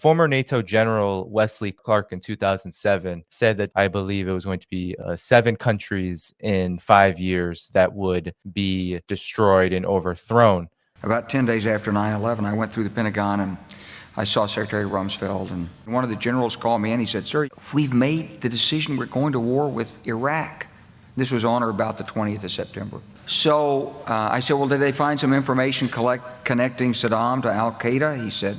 Former NATO General Wesley Clark in 2007 said that I believe it was going to be 7 countries in 5 years that would be destroyed and overthrown. About 10 days after 9/11, I went through the Pentagon and I saw Secretary Rumsfeld, and one of the generals called me and he said, "Sir, we've made the decision. We're going to war with Iraq." This was on or about the 20th of September. So I said, "Well, did they find some information connecting Saddam to Al-Qaeda?" He said,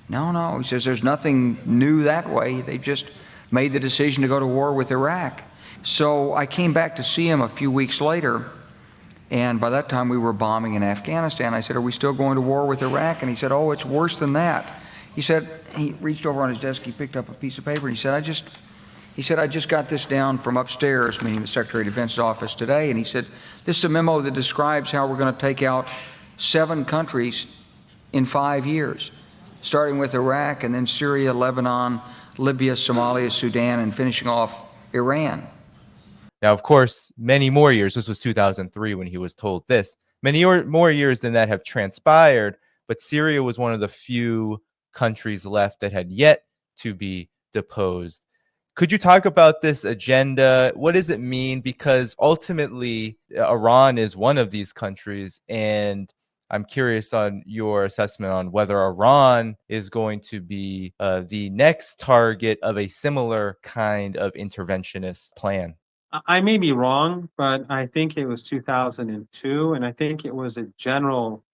No. He says, "There's nothing new that way. They just made the decision to go to war with Iraq." So I came back to see him a few weeks later, and by that time we were bombing in Afghanistan. I said, "Are we still going to war with Iraq?" And he said, "Oh, it's worse than that." He said, he reached over on his desk, he picked up a piece of paper, and he said, I just got this down from upstairs," meaning the Secretary of Defense's office today, and he said, "This is a memo that describes how we're going to take out 7 countries in 5 years, starting with Iraq and then Syria, Lebanon, Libya, Somalia, Sudan, and finishing off Iran." Now, of course, many more years, this was 2003 when he was told this, many more years than that have transpired, but Syria was one of the few countries left that had yet to be deposed. Could you talk about this agenda? What does it mean? Because ultimately, Iran is one of these countries, and I'm curious on your assessment on whether Iran is going to be the next target of a similar kind of interventionist plan. I may be wrong, but I think it was 2002, and I think it was a general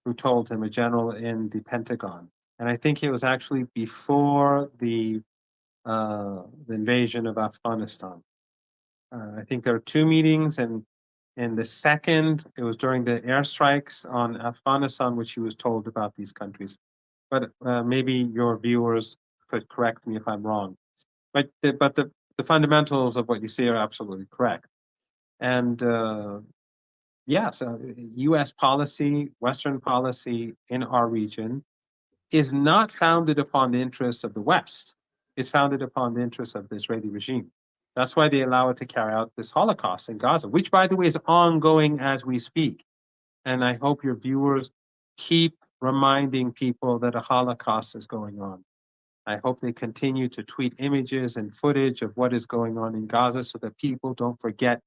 who told him, a general in the Pentagon. And I think it was actually before the invasion of Afghanistan. I think there were 2 meetings, and in the second, it was during the airstrikes on Afghanistan, which he was told about these countries. But maybe your viewers could correct me if I'm wrong. But the fundamentals of what you say are absolutely correct. And yes, U.S. policy, Western policy in our region is not founded upon the interests of the West. It's founded upon the interests of the Israeli regime. That's why they allow it to carry out this Holocaust in Gaza, which, by the way, is ongoing as we speak. And I hope your viewers keep reminding people that a Holocaust is going on. I hope they continue to tweet images and footage of what is going on in Gaza so that people don't forget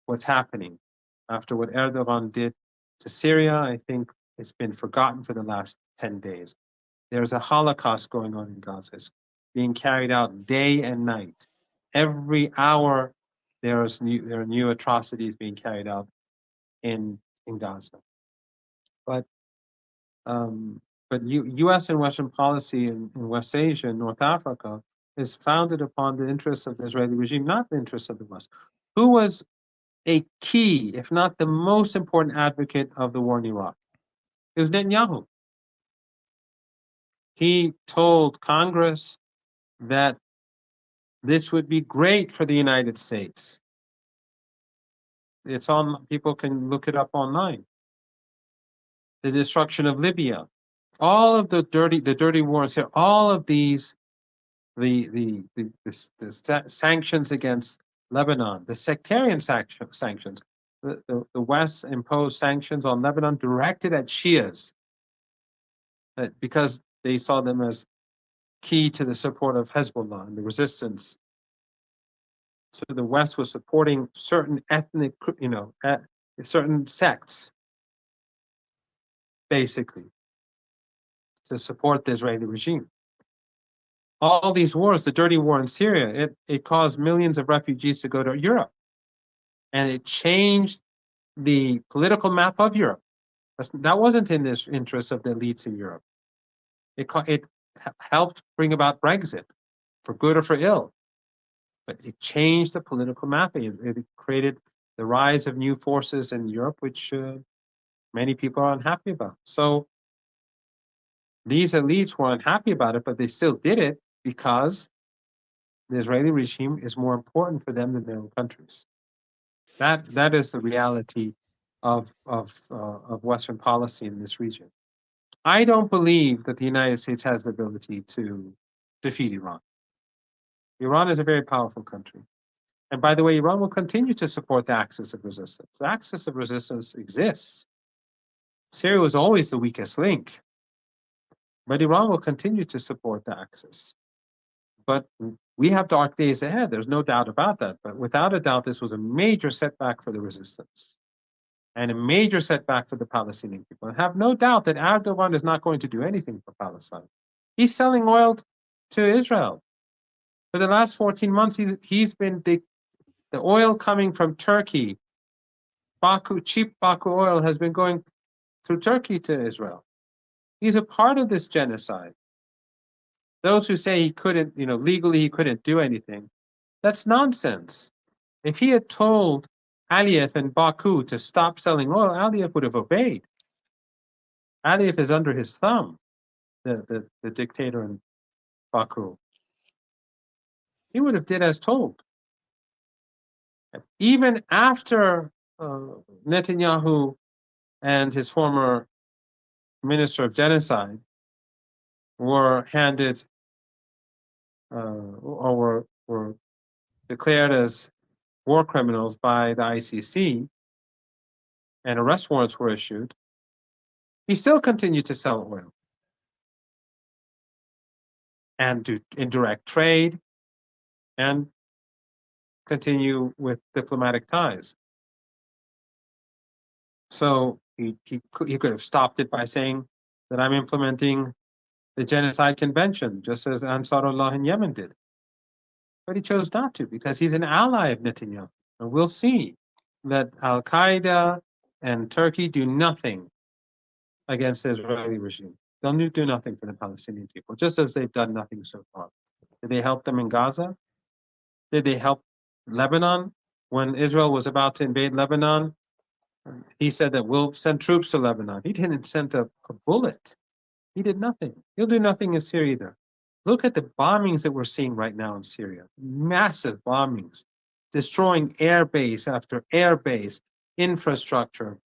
what's happening. After what Erdogan did to Syria, I think it's been forgotten for the last 10 days. There's a Holocaust going on in Gaza. It's being carried out day and night. Every hour, there are new atrocities being carried out in Gaza. But U.S. and Western policy in West Asia and North Africa is founded upon the interests of the Israeli regime, not the interests of the West. Who was a key, if not the most important advocate of the war in Iraq? It was Netanyahu. He told Congress that this would be great for the United States. It's on, people can look it up online. The destruction of Libya, all of the dirty wars here, all of these, the sanctions against Lebanon, the sectarian sanctions, the West imposed sanctions on Lebanon directed at Shias because they saw them as key to the support of Hezbollah and the resistance. So the West was supporting certain ethnic, certain sects, basically, to support the Israeli regime. All these wars, the dirty war in Syria, it caused millions of refugees to go to Europe. And it changed the political map of Europe. That wasn't in the interest of the elites in Europe. It helped bring about Brexit, for good or for ill. But it changed the political mapping. It created the rise of new forces in Europe, which many people are unhappy about. So these elites were unhappy about it, but they still did it because the Israeli regime is more important for them than their own countries. That is the reality of Western policy in this region. I don't believe that the United States has the ability to defeat Iran. Iran is a very powerful country. And by the way, Iran will continue to support the axis of resistance. The axis of resistance exists. Syria was always the weakest link. But Iran will continue to support the Axis. But we have dark days ahead. There's no doubt about that. But without a doubt, this was a major setback for the resistance and a major setback for the Palestinian people. And have no doubt that Erdogan is not going to do anything for Palestine. He's selling oil to Israel. For the last 14 months, he's been the oil coming from Turkey, cheap Baku oil has been going through Turkey to Israel. He's a part of this genocide. Those who say he couldn't, legally he couldn't do anything, that's nonsense. If he had told Aliyev and Baku to stop selling oil, Aliyev would have obeyed. Aliyev is under his thumb, the dictator in Baku. He would have did as told. Even after Netanyahu and his former minister of genocide were handed or were declared as war criminals by the ICC and arrest warrants were issued, he still continued to sell oil and do indirect trade and continue with diplomatic ties. So he could have stopped it by saying that I'm implementing the Genocide Convention, just as Ansarullah in Yemen did. But he chose not to because he's an ally of Netanyahu. And we'll see that Al-Qaeda and Turkey do nothing against the Israeli regime. They'll do nothing for the Palestinian people, just as they've done nothing so far. Did they help them in Gaza? Did they help Lebanon? When Israel was about to invade Lebanon, he said that we'll send troops to Lebanon. He didn't send a bullet. He did nothing. He'll do nothing in Syria either. Look at the bombings that we're seeing right now in Syria. Massive bombings, destroying air base after air base, infrastructure,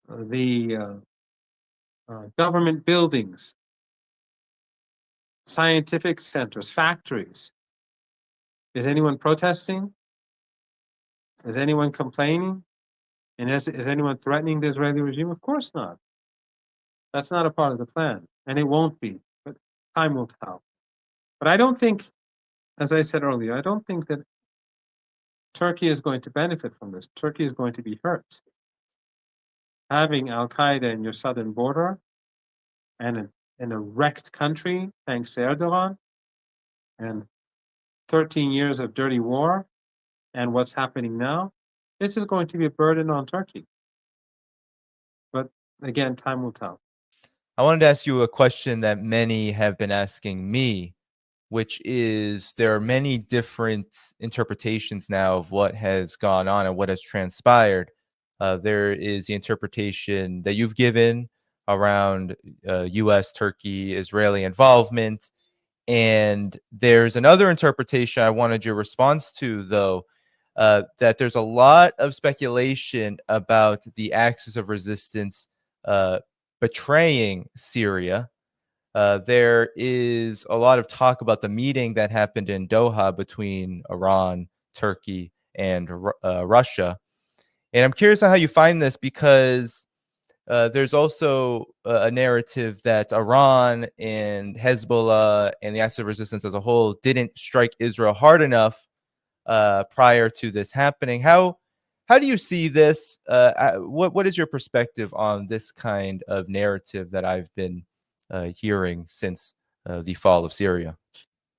the government buildings, scientific centers, factories. Is anyone protesting? Is anyone complaining? And is anyone threatening the Israeli regime? Of course not. That's not a part of the plan, and it won't be, but time will tell. But I don't think, as I said earlier, I don't think that Turkey is going to benefit from this. Turkey is going to be hurt. Having Al-Qaeda in your southern border and an wrecked country, thanks to Erdogan, and 13 years of dirty war, and what's happening now, this is going to be a burden on Turkey. But again, time will tell. I wanted to ask you a question that many have been asking me, which is there are many different interpretations now of what has gone on and what has transpired. There is the interpretation that you've given around U.S., Turkey, Israeli involvement. And there's another interpretation I wanted your response to, though, that there's a lot of speculation about the axis of resistance betraying Syria. There is a lot of talk about the meeting that happened in Doha between Iran, Turkey, and Russia. And I'm curious on how you find this because there's also a narrative that Iran and Hezbollah and the axis of resistance as a whole didn't strike Israel hard enough prior to this happening. How do you see this? What is your perspective on this kind of narrative that I've been hearing since the fall of Syria?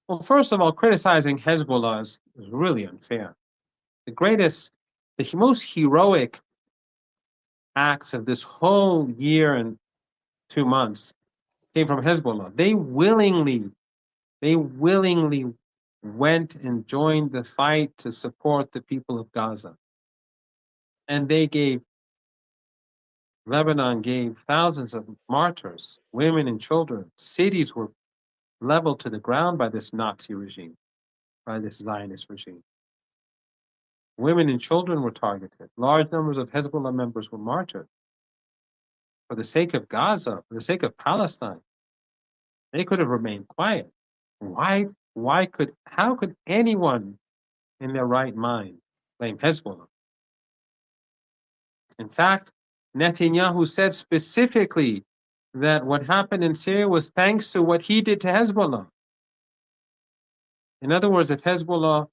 Well, first of all, criticizing Hezbollah is really unfair. The most heroic acts of this whole year and 2 months came from Hezbollah. They willingly went and joined the fight to support the people of Gaza. And Lebanon gave thousands of martyrs, women and children. Cities were leveled to the ground by this Nazi regime, by this Zionist regime. Women and children were targeted. Large numbers of Hezbollah members were martyred. For the sake of Gaza, for the sake of Palestine, they could have remained quiet. How could anyone in their right mind blame Hezbollah? In fact, Netanyahu said specifically that what happened in Syria was thanks to what he did to Hezbollah. In other words, if Hezbollah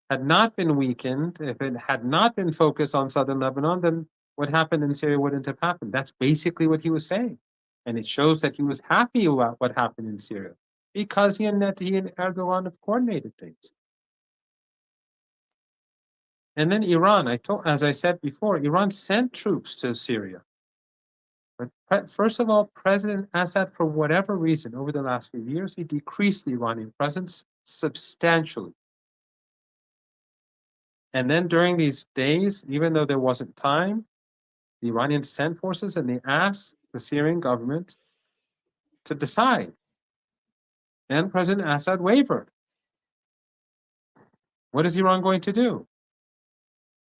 had not been weakened, if it had not been focused on southern Lebanon, then what happened in Syria wouldn't have happened. That's basically what he was saying. And it shows that he was happy about what happened in Syria because he and Erdogan have coordinated things. And then Iran, as I said before, Iran sent troops to Syria. But first of all, President Assad, for whatever reason, over the last few years, he decreased the Iranian presence substantially. And then during these days, even though there wasn't time, the Iranians sent forces and they asked the Syrian government to decide. And President Assad wavered. What is Iran going to do?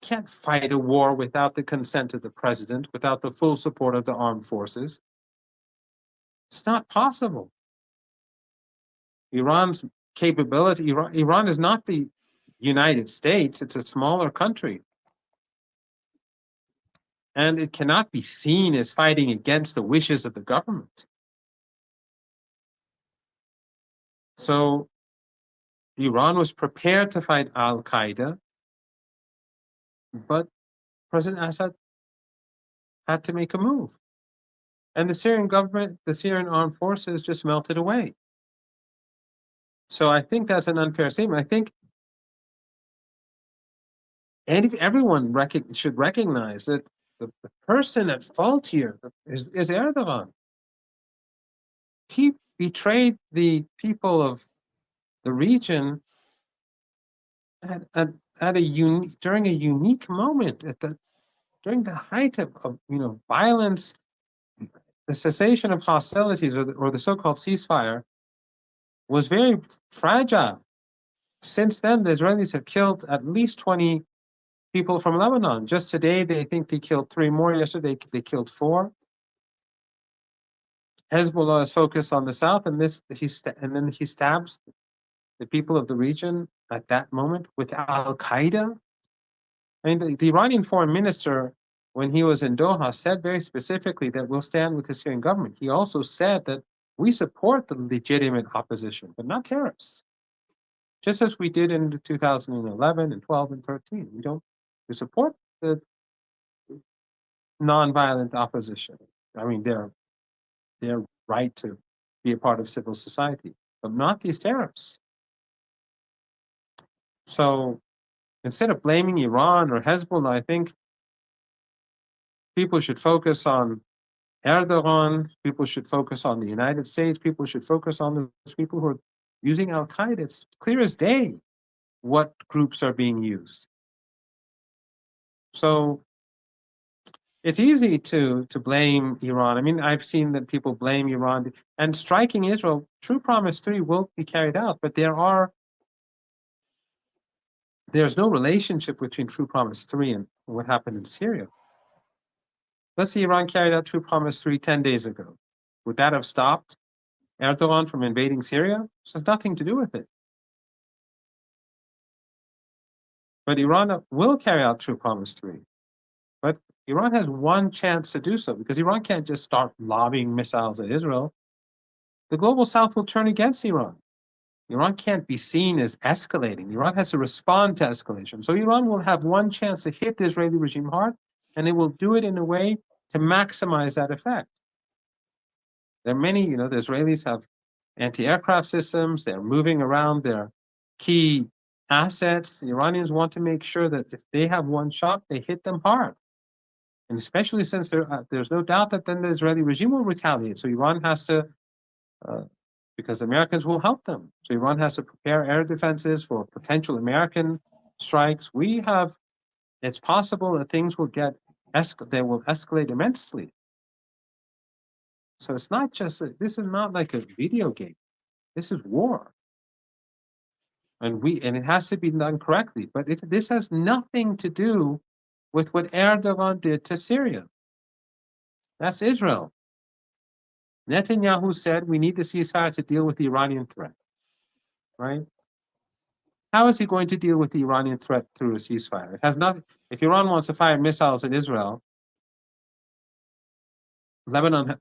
Can't fight a war without the consent of the president, without the full support of the armed forces. It's not possible. Iran's capability, Iran is not the United States, it's a smaller country. And it cannot be seen as fighting against the wishes of the government. So Iran was prepared to fight al-Qaeda, but President Assad had to make a move. And the Syrian government, the Syrian armed forces just melted away. So I think that's an unfair statement. I think everyone should recognize that the person at fault here is Erdogan. He betrayed the people of the region during a unique moment, during the height of violence. The cessation of hostilities, or the so-called ceasefire, was very fragile. Since then, the Israelis have killed at least 20 people from Lebanon. Just today, they think they killed 3 more. Yesterday, they killed 4. Hezbollah is focused on the south, and then he stabs the people of the region at that moment with al-Qaeda. I mean, the Iranian foreign minister, when he was in Doha, said very specifically that we'll stand with the Syrian government. He also said that we support the legitimate opposition, but not terrorists. Just as we did in 2011 and 12 and 13. We support the nonviolent opposition. I mean, their right to be a part of civil society, but not these terrorists. So instead of blaming Iran or Hezbollah, I think people should focus on Erdogan, people should focus on the United States, people should focus on those people who are using al-Qaeda. It's clear as day what groups are being used. So it's easy to blame Iran. I mean, I've seen that people blame Iran. And striking Israel, True Promise 3 will be carried out, but there's no relationship between True Promise 3 and what happened in Syria. Let's say Iran carried out True Promise 3 10 days ago. Would that have stopped Erdogan from invading Syria? This has nothing to do with it. But Iran will carry out True Promise 3. But Iran has one chance to do so, because Iran can't just start lobbing missiles at Israel. The global south will turn against Iran. Iran can't be seen as escalating. Iran has to respond to escalation. So Iran will have one chance to hit the Israeli regime hard, and it will do it in a way to maximize that effect. There are many, the Israelis have anti-aircraft systems. They're moving around their key assets. The Iranians want to make sure that if they have one shot, they hit them hard. And especially since there's no doubt that then the Israeli regime will retaliate. So Iran has to, because the Americans will help them. So Iran has to prepare air defenses for potential American strikes. It's possible that things will they will escalate immensely. So it's not just, this is not like a video game. This is war. And it has to be done correctly. But this has nothing to do with what Erdogan did to Syria. That's Israel. Netanyahu said we need the ceasefire to deal with the Iranian threat, right? How is he going to deal with the Iranian threat through a ceasefire? It has nothing. If Iran wants to fire missiles at Israel, Lebanon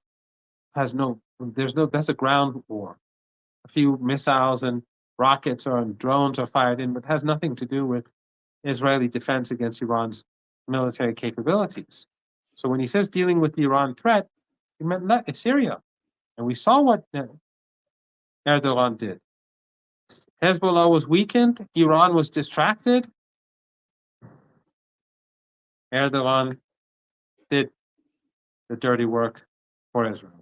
that's a ground war. A few missiles and rockets or drones are fired in, but has nothing to do with Israeli defense against Iran's military capabilities. So when he says dealing with the Iran threat, he meant Syria. And we saw what Erdogan did. Hezbollah was weakened, Iran was distracted. Erdogan did the dirty work for Israel.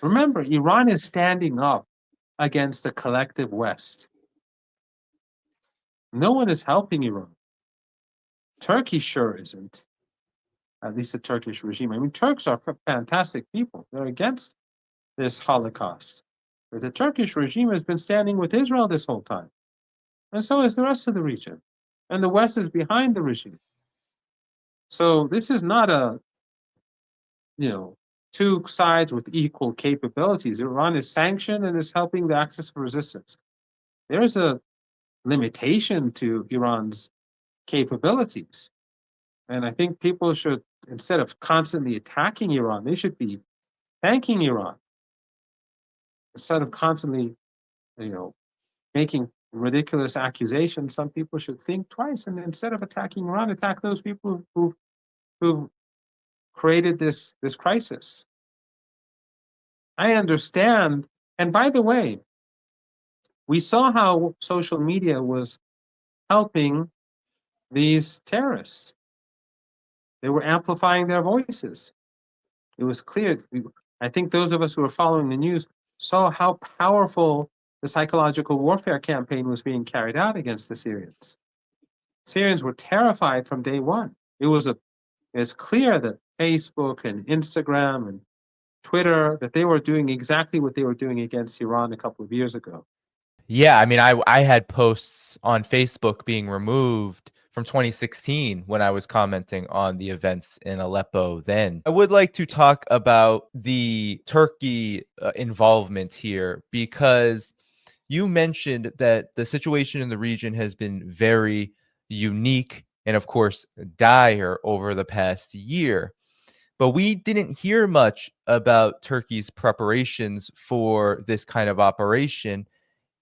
Remember, Iran is standing up against the collective West. No one is helping Iran. Turkey sure isn't, at least the Turkish regime. I mean, Turks are fantastic people. They're against this Holocaust. But the Turkish regime has been standing with Israel this whole time. And so is the rest of the region. And the West is behind the regime. So this is not two sides with equal capabilities. Iran is sanctioned and is helping the axis of resistance. There's a limitation to Iran's capabilities. And I think people should, instead of constantly attacking Iran, they should be thanking Iran. Instead of constantly, making ridiculous accusations, some people should think twice. And instead of attacking Iran, attack those people who created this crisis. I understand. And by the way, we saw how social media was helping these terrorists. They were amplifying their voices. It was clear. I think those of us who were following the news saw how powerful the psychological warfare campaign was being carried out against the Syrians. Syrians were terrified from day one. It's clear that Facebook and Instagram and Twitter, that they were doing exactly what they were doing against Iran a couple of years ago. Yeah, I mean, I had posts on Facebook being removed from 2016 when I was commenting on the events in Aleppo then. I would like to talk about the Turkey involvement here, because you mentioned that the situation in the region has been very unique and, of course, dire over the past year. But we didn't hear much about Turkey's preparations for this kind of operation.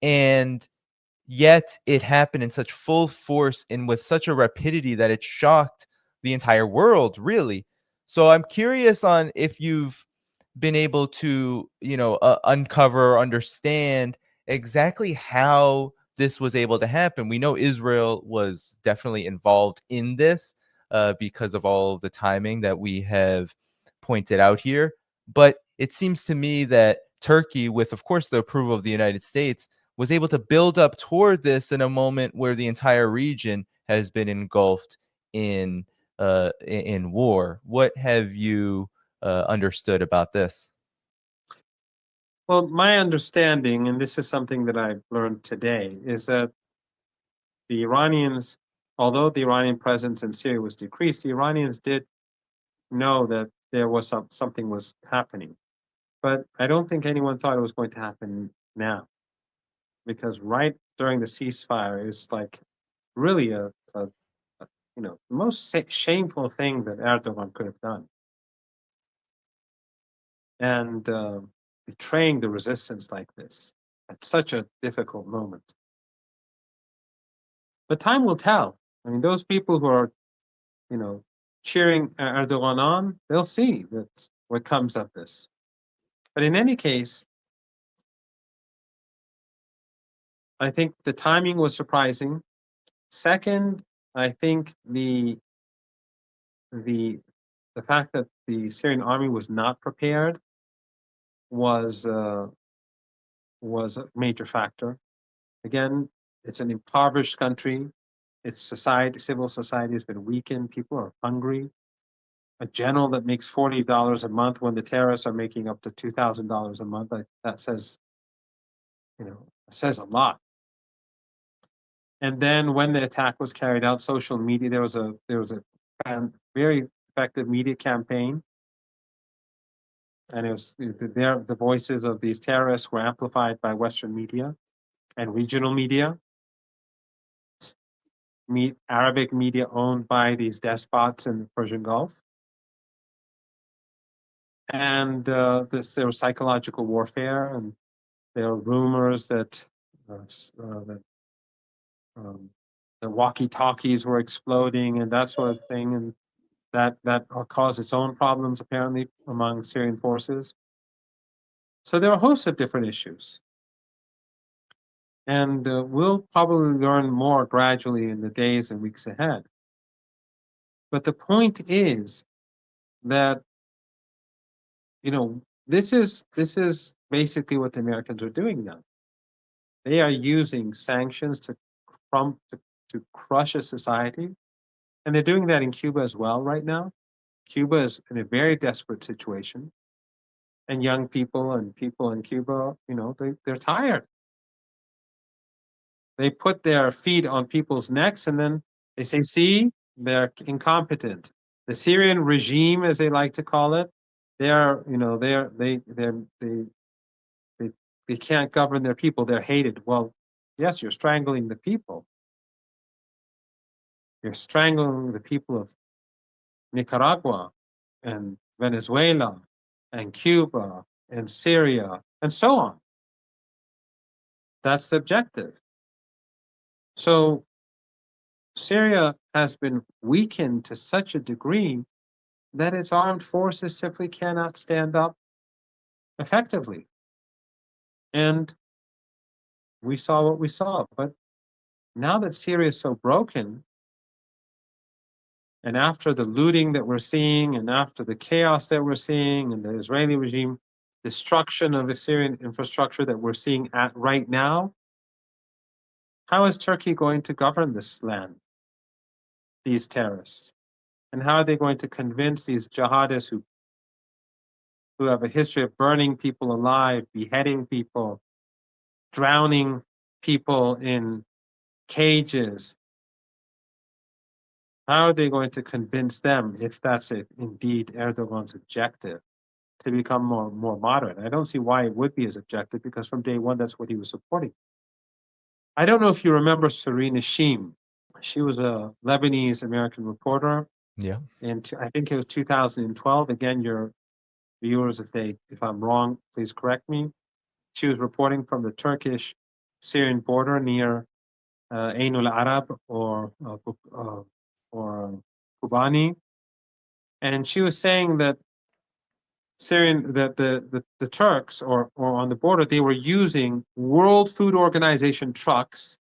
And yet it happened in such full force and with such a rapidity that it shocked the entire world, really. So I'm curious on if you've been able to, uncover or understand exactly how this was able to happen. We know Israel was definitely involved in this because of all of the timing that we have pointed out here. But it seems to me that Turkey, with, of course, the approval of the United States, was able to build up toward this in a moment where the entire region has been engulfed in war. What have you understood about this? Well, my understanding, and this is something that I've learned today, is that the Iranians, although the Iranian presence in Syria was decreased, the Iranians did know that there was something was happening. But I don't think anyone thought it was going to happen now, because right during the ceasefire is like really a most shameful thing that Erdogan could have done, and betraying the resistance like this at such a difficult moment. But time will tell. I mean, those people who are, cheering Erdogan on, they'll see that what comes of this. But in any case, I think the timing was surprising. Second, I think the fact that the Syrian army was not prepared was a major factor. Again, it's an impoverished country. Its civil society has been weakened. People are hungry. A general that makes $40 a month when the terrorists are making up to $2,000 a month, that says a lot. And then when the attack was carried out, social media, there was a very effective media campaign, and it was the voices of these terrorists were amplified by Western media and regional media, Arabic media owned by these despots in the Persian Gulf. And there was psychological warfare, and there are rumors that the walkie-talkies were exploding and that sort of thing, and that caused its own problems apparently among Syrian forces. So there are a host of different issues, and we'll probably learn more gradually in the days and weeks ahead. But the point is that, you know, this is basically what the Americans are doing now. They are using sanctions to crush a society, and they're doing that in Cuba as well right now. Cuba is in a very desperate situation, and young people and people in Cuba, you know, they're tired. They put their feet on people's necks, and then they say, "See, they're incompetent." The Syrian regime, as they like to call it, they're, you know, they can't govern their people. They're hated. Well, yes, you're strangling the people. You're strangling the people of Nicaragua and Venezuela and Cuba and Syria and so on. That's the objective. So Syria has been weakened to such a degree that its armed forces simply cannot stand up effectively. And we saw what we saw. But now that Syria is so broken, and after the looting that we're seeing, and after the chaos that we're seeing, and the Israeli regime destruction of the Syrian infrastructure that we're seeing at right now, how is Turkey going to govern this land, these terrorists? And how are they going to convince these jihadists who have a history of burning people alive, beheading people, drowning people in cages? How are they going to convince them, if that's indeed Erdogan's objective, to become more moderate? I don't see why it would be his objective, because from day one, that's what he was supporting. I don't know if you remember Serena Sheem. She was a Lebanese American reporter. Yeah. And I think it was 2012. Again, your viewers, if I'm wrong, please correct me. She was reporting from the Turkish-Syrian border near Ain al-Arab or Kobani, and she was saying that the Turks or on the border, they were using World Food Organization trucks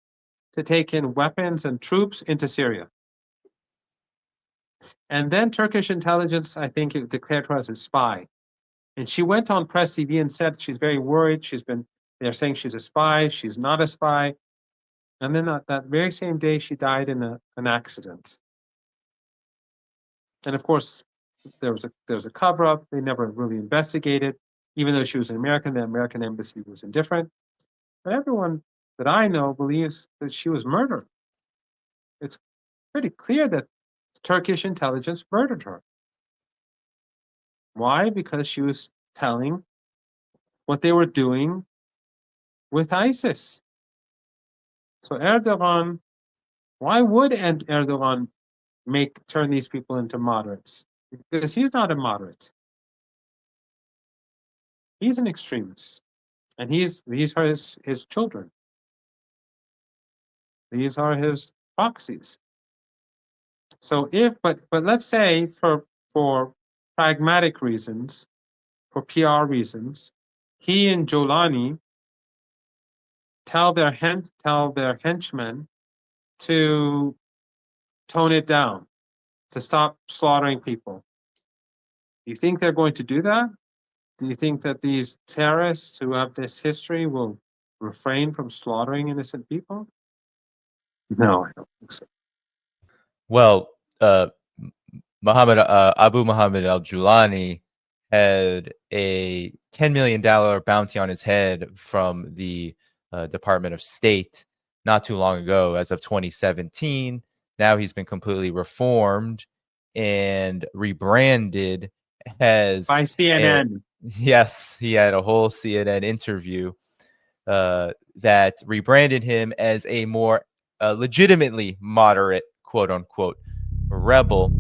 to take in weapons and troops into Syria. And then Turkish intelligence, I think, it declared her as a spy. And she went on Press TV and said she's very worried. They're saying she's a spy. She's not a spy. And then that very same day, she died in an accident. And of course, there was a cover-up. They never really investigated. Even though she was an American, the American embassy was indifferent. But everyone that I know believes that she was murdered. It's pretty clear that Turkish intelligence murdered her. Why? Because she was telling what they were doing with ISIS. So Erdogan, why would Erdogan turn these people into moderates? Because he's not a moderate. He's an extremist. And these are his children. These are his proxies. So but let's say for pragmatic reasons, for PR reasons, he and Jolani tell their henchmen to tone it down, to stop slaughtering people. Do you think they're going to do that? Do you think that these terrorists who have this history will refrain from slaughtering innocent people? No, I don't think so. Well, Abu Muhammad al-Julani had a $10 million bounty on his head from the Department of State not too long ago, as of 2017. Now he's been completely reformed and rebranded as By CNN. Yes, he had a whole CNN interview that rebranded him as a more legitimately moderate, quote unquote, rebel.